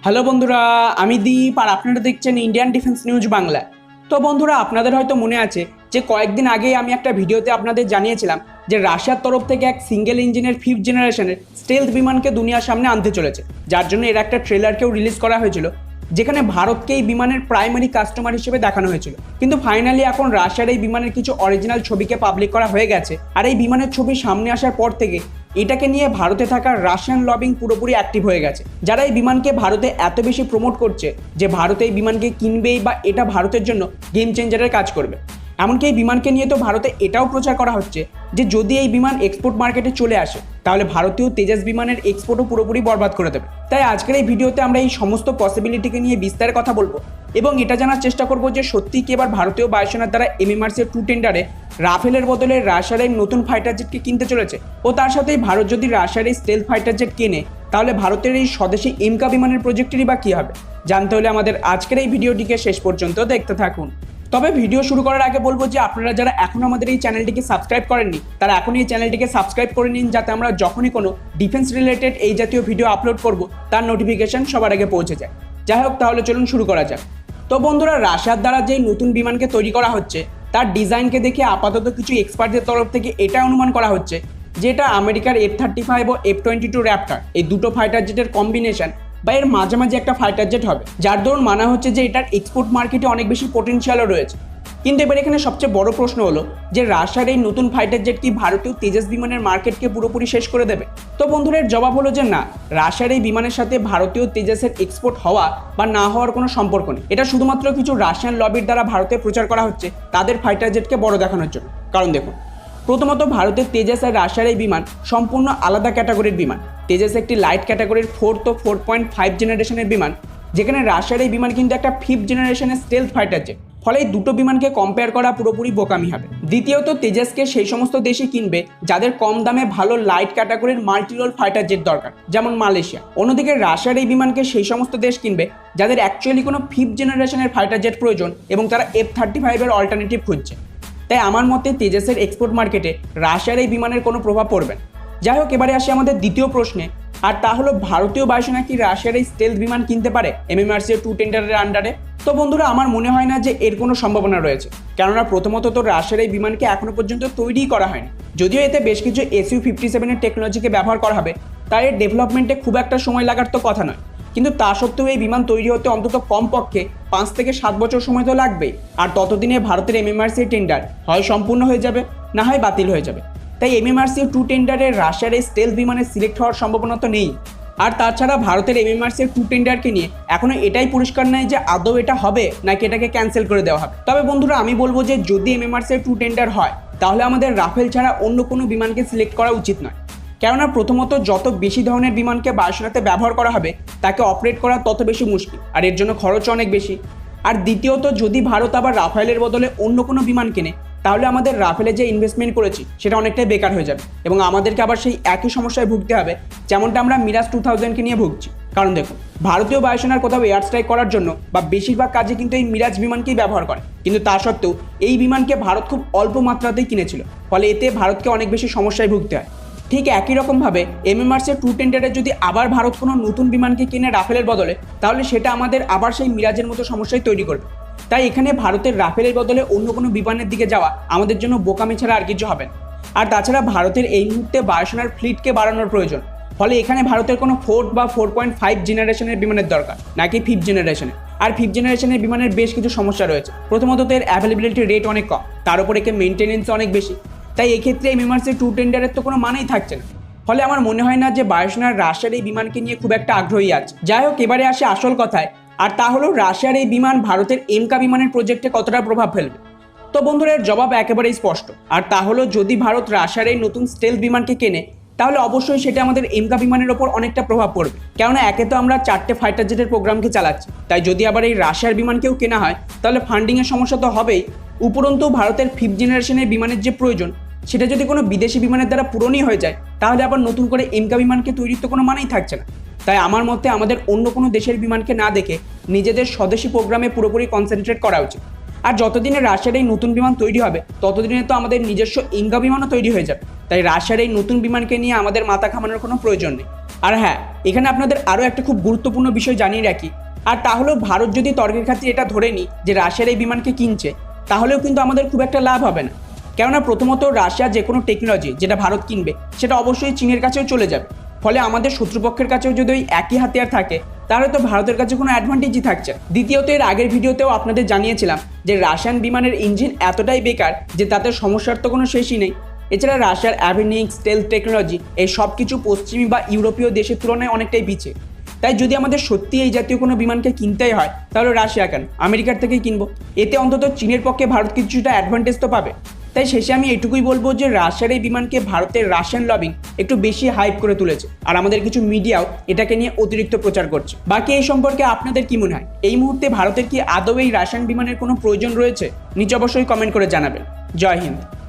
Hello বন্ধুরা, আমি দীপ আর আপনারা দেখছেন ইন্ডিয়ান ডিফেন্স নিউজ বাংলা। তো বন্ধুরা, আপনাদের হয়তো মনে আছে যে কয়েকদিন আগেই আমি একটা ভিডিওতে আপনাদের জানিয়েছিলাম যে রাশিয়ার তরফ থেকে এক সিঙ্গেল ইঞ্জিনের 5th জেনারেশনের স্টেলথ বিমানকে দুনিয়ার সামনে আনতে চলেছে, যার জন্য এর একটা ট্রেলারকেও রিলিজ করা হয়েছিল, যেখানে ভারতকে এই বিমানের প্রাইমারি কাস্টমার হিসেবে দেখানো হয়েছিল। কিন্তু ফাইনালি এখন রাশিয়ার এই বিমানের কিছু অরিজিনাল ছবিকে পাবলিক করা হয়ে গেছে। আর এই বিমানের ছবি সামনে আসার পর থেকে এটাকে নিয়ে ভারতে থাকা রাশিয়ান লবিং পুরোপুরি অ্যাক্টিভ হয়ে গেছে, যারা এই বিমানকে ভারতে এত বেশি প্রমোট করছে যে ভারতে এই বিমানকে কিনবেই বা এটা ভারতের জন্য গেম চেঞ্জারের কাজ করবে। এমনকি এই বিমানকে নিয়ে তো ভারতে এটাও প্রচার করা হচ্ছে যে যদি এই বিমান এক্সপোর্ট মার্কেটে চলে আসে তাহলে ভারতীয় তেজাস বিমানের এক্সপোর্টও পুরোপুরি বরবাদ করে দেবে। তাই আজকের এই ভিডিওতে আমরা এই সমস্ত পসিবিলিটিকে নিয়ে বিস্তারে কথা বলবো এবং এটা জানার চেষ্টা করব যে সত্যি কি এবার ভারতীয় বায়ুসেনার দ্বারা AMCA-2 টেন্ডারে রাফেলের বদলে রাশিয়ার এই নতুন ফাইটার জেটকে কিনতে চলেছে, ও তার সাথেই ভারত যদি রাশিয়ার এই স্টেলথ ফাইটার জেট কেনে তাহলে ভারতের এই স্বদেশী AMCA বিমানের প্রজেক্টেরই বা কী হবে। জানতে হলে আমাদের আজকের এই ভিডিওটিকে শেষ পর্যন্ত দেখতে থাকুন। তবে ভিডিও শুরু করার আগে বলবো যে আপনারা যারা এখনও আমাদের এই চ্যানেলটিকে সাবস্ক্রাইব করেননি তারা এখনই এই চ্যানেলটিকে সাবস্ক্রাইব করে নিন, যাতে আমরা যখনই কোনো ডিফেন্স রিলেটেড এই জাতীয় ভিডিও আপলোড করব তার নোটিফিকেশন সবার আগে পৌঁছে যায়। যাই হোক, তাহলে চলুন শুরু করা যাক। তো বন্ধুরা, রাশিয়ার দ্বারা যেই নতুন বিমানকে তৈরি করা হচ্ছে তার ডিজাইনকে দেখে আপাতত কিছু এক্সপার্টদের তরফ থেকে এটা অনুমান করা হচ্ছে যে এটা আমেরিকার F-35 ও F-22 র্যাপটার এই দুটো ফাইটার জেটের কম্বিনেশন বা এর মাঝামাঝি একটা ফাইটার জেট হবে, যার দরুন মানা হচ্ছে যে এটার এক্সপোর্ট মার্কেটে অনেক বেশি পোটেনশিয়ালও রয়েছে। কিন্তু এবার এখানে সবচেয়ে বড় প্রশ্ন হলো যে রাশিয়ার এই নতুন ফাইটার জেট কি ভারতীয় তেজাস বিমানের মার্কেটকে পুরোপুরি শেষ করে দেবে? তো বন্ধুদের জবাব হলো যে না, রাশিয়ার এই বিমানের সাথে ভারতীয় তেজাসের এক্সপোর্ট হওয়া বা না হওয়ার কোনো সম্পর্ক নেই। এটা শুধুমাত্র কিছু রাশিয়ান লবির দ্বারা ভারতে প্রচার করা হচ্ছে তাদের ফাইটার জেটকে বড় দেখানোর জন্য। কারণ দেখুন, প্রথমত ভারতের তেজাস আর রাশিয়ার এই বিমান সম্পূর্ণ আলাদা ক্যাটাগরির বিমান। তেজাস একটি লাইট ক্যাটাগরির 4th ও 4.5 জেনারেশনের বিমান, যেখানে রাশিয়ার এই বিমান কিন্তু একটা 5th জেনারেশনের স্টেলথ ফাইটার জেট। ফলে এই দুটো বিমানকে কম্পেয়ার করা পুরোপুরি বোকামি হবে। দ্বিতীয়ত, তেজাসকে সেই সমস্ত দেশই কিনবে যাদের কম দামে ভালো লাইট ক্যাটাগরির মাল্টিরোল ফাইটার জেট দরকার, যেমন মালয়েশিয়া। অন্যদিকে রাশিয়ার এই বিমানকে সেই সমস্ত দেশ কিনবে যাদের অ্যাকচুয়ালি কোনো 5th জেনারেশনের ফাইটার জেট প্রয়োজন এবং তারা F-35 এর অল্টারনেটিভ খুঁজছে। তাই আমার মতে তেজাসের এক্সপোর্ট মার্কেটে রাশিয়ার এই বিমানের কোনো প্রভাব পড়বে না। যাই হোক, এবারে আসি আমাদের দ্বিতীয় প্রশ্নে, আর তা হলো ভারতীয় বায়ুসেনা কি রাশিয়ার এই স্টেলথ বিমান কিনতে পারে AMCA-2 টেন্ডারের আন্ডারে? তো বন্ধুরা, আমার মনে হয় না যে এর কোনো সম্ভাবনা রয়েছে, কেননা প্রথমত তো রাশিয়ার এই বিমানকে এখনো পর্যন্ত তৈরিই করা হয়নি। যদিও এতে বেশ কিছু Su-57 এর টেকনোলজিকে ব্যবহার করা হবে, তাই এর ডেভেলপমেন্টে খুব একটা সময় লাগার তো কথা নয়। কিন্তু তা সত্ত্বেও এই বিমান তৈরি হতে অন্তত কমপক্ষে 5 থেকে 7 বছর সময় তো লাগবেই, আর ততদিনে ভারতের AMCA টেন্ডার হয় সম্পূর্ণ হয়ে যাবে, না হয় বাতিল হয়ে যাবে। তাই AMCA-2 টেন্ডারে রাশিয়ার এই স্টেলথ বিমানের সিলেক্ট হওয়ার সম্ভাবনা তো নেই। আর তাছাড়া ভারতের AMCA-2 টেন্ডারকে নিয়ে এখনো এটাই পরিষ্কার নয় যে আদৌ এটা হবে নাকি এটাকে ক্যান্সেল করে দেওয়া হবে। তবে বন্ধুরা, আমি বলবো যে যদি AMCA-2 টেন্ডার হয় তাহলে আমাদের রাফেল ছাড়া অন্য কোনো বিমানকে সিলেক্ট করা উচিত নয়, কেননা প্রথমত যত বেশি ধরনের বিমানকে বায়ুসেনাতে ব্যবহার করা হবে তাকে অপারেট করা তত বেশি মুশকিল, আর এর জন্য খরচ অনেক বেশি। আর দ্বিতীয়ত, যদি ভারত আবার রাফেলের বদলে অন্য কোনো বিমান কেনে তাহলে আমাদের রাফেলে যে ইনভেস্টমেন্ট করেছি সেটা অনেকটাই বেকার হয়ে যাবে এবং আমাদেরকে আবার সেই একই সমস্যায় ভুগতে হবে যেমনটা আমরা মিরাজ 2000কে নিয়ে ভুগছি। কারণ দেখুন, ভারতীয় বায়ুসেনার কোথাও এয়ার স্ট্রাইক করার জন্য বা বেশিরভাগ কাজে কিন্তু এই মিরাজ বিমানকেই ব্যবহার করে, কিন্তু তা সত্ত্বেও এই বিমানকে ভারত খুব অল্প মাত্রাতেই কিনেছিল, ফলে এতে ভারতকে অনেক বেশি সমস্যায় ভুগতে হয়। ঠিক একই রকমভাবে AMCA-2 টেন্ডারে যদি আবার ভারত কোনো নতুন বিমানকে কিনে রাফেলের বদলে, তাহলে সেটা আমাদের আবার সেই মিরাজের মতো সমস্যায় তৈরি করবে। তাই এখানে ভারতের রাফেলের বদলে অন্য কোনো বিমানের দিকে যাওয়া আমাদের জন্য বোকামি ছাড়া আর কিছু হবে না। আর তাছাড়া ভারতের এই মুহূর্তে বায়ুসেনার ফ্লিটকে বাড়ানোর প্রয়োজন, ফলে এখানে ভারতের কোনো 4th বা 4.5 জেনারেশনের বিমানের দরকার, নাকি 5th জেনারেশনের। আর 5th জেনারেশনের বিমানের বেশ কিছু সমস্যা রয়েছে। প্রথমত, এর অ্যাভেলেবিলিটি রেট অনেক কম, তার উপর একে মেনটেনেন্স অনেক বেশি। তাই এক্ষেত্রে AMCA-2 টেন্ডারের তো কোনো মানেই থাকছে না। ফলে আমার মনে হয় না যে বায়ুসেনার রাশিয়ার এই বিমানকে নিয়ে খুব একটা আগ্রহী আছে। যাই হোক, এবারে আসে আসল কথায়, আর তা হলো রাশিয়ার এই বিমান ভারতের AMCA বিমানের প্রজেক্টে কতটা প্রভাব ফেলবে। তো বন্ধুরা, এর জবাব একেবারেই স্পষ্ট, আর তা হলো যদি ভারত রাশিয়ার এই নতুন স্টেলথ বিমানকে কেনে তাহলে অবশ্যই সেটা আমাদের AMCA বিমানের ওপর অনেকটা প্রভাব পড়বে, কেননা একে তো আমরা 4টে ফাইটার জেটের প্রোগ্রামকে চালাচ্ছি। তাই যদি আবার এই রাশিয়ার বিমানকেও কেনা হয় তাহলে ফান্ডিংয়ের সমস্যা তো হবেই, উপরন্তু ভারতের 5th জেনারেশনের বিমানের যে প্রয়োজন সেটা যদি কোনো বিদেশি বিমানের দ্বারা পূরণই হয়ে যায় তাহলে আবার নতুন করে AMCA বিমানকে তৈরির তো কোনো মানেই থাকছে না। তাই আমার মতে আমাদের অন্য কোনো দেশের বিমানকে না দেখে নিজেদের স্বদেশি প্রোগ্রামে পুরোপুরি কনসেন্ট্রেট করা উচিত। আর যতদিনে রাশিয়ার এই নতুন বিমান তৈরি হবে ততদিনে তো আমাদের নিজস্ব AMCA বিমানও তৈরি হয়ে যাবে। তাই রাশিয়ার এই নতুন বিমানকে নিয়ে আমাদের মাথা ঘামানোর কোনো প্রয়োজন নেই। আর হ্যাঁ, এখানে আপনাদের আরও একটা খুব গুরুত্বপূর্ণ বিষয় জানিয়ে রাখি, আর তা হলো ভারত যদি তর্কের খাতিরে এটা ধরে নিই যে রাশিয়ার এই বিমানকে কিনছে, তাহলেও কিন্তু আমাদের খুব একটা লাভ হবে না। কেননা প্রথমত রাশিয়া যে কোনো টেকনোলজি যেটা ভারত কিনবে সেটা অবশ্যই চীনের কাছেও চলে যাবে। ফলে আমাদের শত্রুপক্ষের কাছেও যদি ওই একই হাতিয়ার থাকে, তাহলে তো ভারতের কাছে কোনো অ্যাডভান্টেজই থাকছে। দ্বিতীয়ত, এর আগের ভিডিওতেও আপনাদের জানিয়েছিলাম যে রাশিয়ান বিমানের ইঞ্জিন এতটাই বেকার যে তাতে সমস্যার তো কোনো শেষই নেই। এছাড়া রাশিয়ার অ্যাভিনিক্স স্টেলথ টেকনোলজি এই সব কিছু পশ্চিমী বা ইউরোপীয় দেশের তুলনায় অনেকটাই পিছিয়ে। তাই যদি আমাদের সত্যি এই জাতীয় কোনো বিমানকে কিনতেই হয়, তাহলে রাশিয়া কেন, আমেরিকার থেকেই কিনবো। এতে অন্তত চীনের পক্ষে ভারত কিছুটা অ্যাডভান্টেজ তো পাবে। তাই শেষে আমি এটুকুই বলবো যে রাশিয়ার এই বিমানকে ভারতের রাশিয়ান লবিং একটু বেশি হাইপ করে তুলেছে, আর আমাদের কিছু মিডিয়াও এটাকে নিয়ে অতিরিক্ত প্রচার করছে। বাকি এই সম্পর্কে আপনাদের কি মনে হয়? এই মুহূর্তে ভারতের কি আদৌ এই রাশিয়ান বিমানের কোনো প্রয়োজন রয়েছে? নিচে অবশ্যই কমেন্ট করে জানাবেন। জয় হিন্দ।